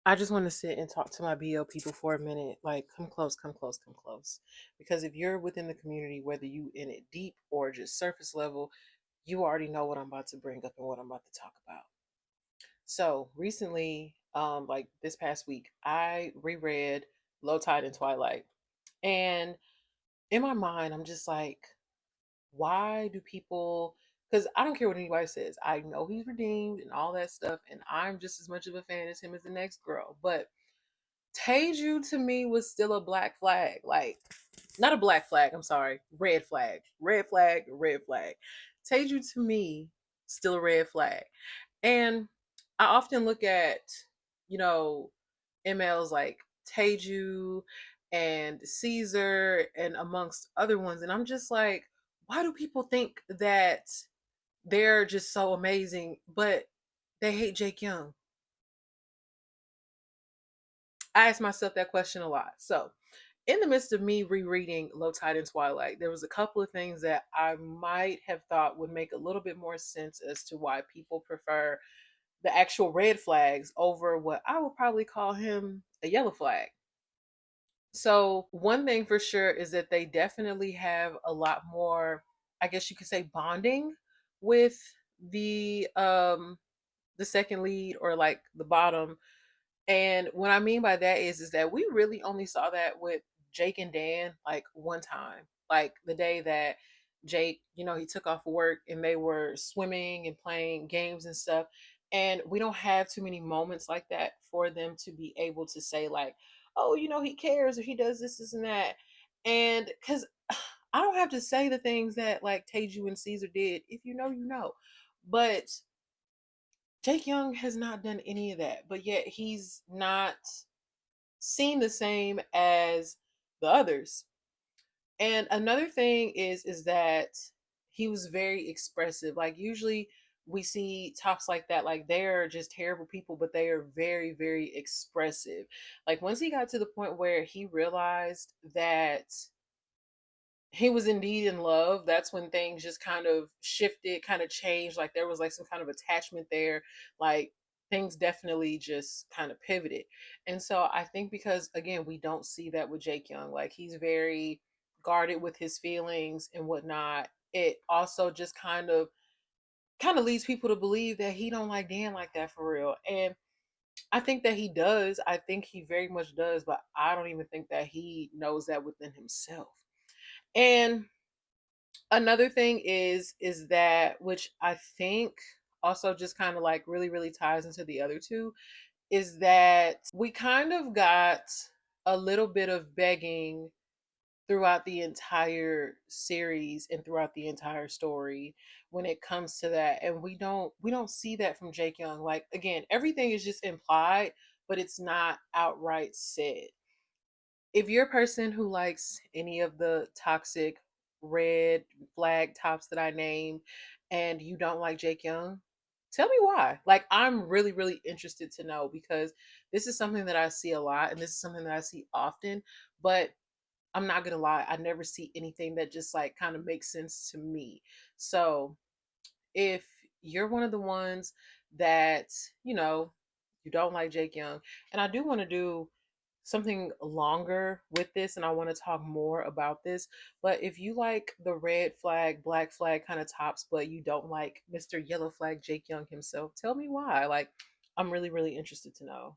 I just want to sit and talk to my BL people for a minute. Like, come close, come close, come close. Because if you're within the community, whether you in it deep or just surface level, you already know what I'm about to bring up and what I'm about to talk about. So recently, like this past week, I reread Low Tide and Twilight. And in my mind, I'm just like, why do people, because I don't care what anybody says. I know he's redeemed and all that stuff, and I'm just as much of a fan as him as the next girl. But Teju to me was still a black flag. Like, not a black flag, I'm sorry. Red flag. Red flag, red flag. Teju to me, still a red flag. And I often look at, you know, MLs like Teju and Caesar and amongst other ones. And I'm just like, why do people think that they're just so amazing, but they hate Jake Young? I ask myself that question a lot. So, in the midst of me rereading Low Tide and Twilight, there was a couple of things that I might have thought would make a little bit more sense as to why people prefer the actual red flags over what I would probably call him a yellow flag. So, one thing for sure is that they definitely have a lot more, I guess you could say, bonding with the second lead or like the bottom. And what I mean by that is that we really only saw that with Jake and Dan like one time. Like the day that Jake, he took off work and they were swimming and playing games and stuff. And we don't have too many moments like that for them to be able to say like, oh, he cares or he does this and that. And because I don't have to say the things that like Teju and Caesar did. If you know, you know. But Jake Young has not done any of that, but yet he's not seen the same as the others. And another thing is that he was very expressive. Like usually we see tops like that, like they're just terrible people, but they are very, very expressive. Like once he got to the point where he realized that he was indeed in love, that's when things just kind of shifted, kind of changed. Like there was like some kind of attachment there. Like things definitely just kind of pivoted. And so I think because again, we don't see that with Jake Young. Like he's very guarded with his feelings and whatnot. It also just kind of leads people to believe that he don't like Dan like that for real. And I think that he does. I think he very much does, but I don't even think that he knows that within himself. And another thing is that which I think also just kind of like really really ties into the other two is that we kind of got a little bit of begging throughout the entire series and throughout the entire story when it comes to that, and we don't see that from Jake Young. Like again, everything is just implied, but it's not outright said. If you're a person who likes any of the toxic red flag tops that I named and you don't like Jake Young, tell me why. Like, I'm really, really interested to know because this is something that I see a lot and this is something that I see often. But I'm not going to lie, I never see anything that just like kind of makes sense to me. So, if you're one of the ones that, you know, you don't like Jake Young, and I do want to do something longer with this and I want to talk more about this. But if you like the red flag, black flag kind of tops, but you don't like Mr. Yellow Flag Jake Young himself, tell me why. Like, I'm really, really interested to know.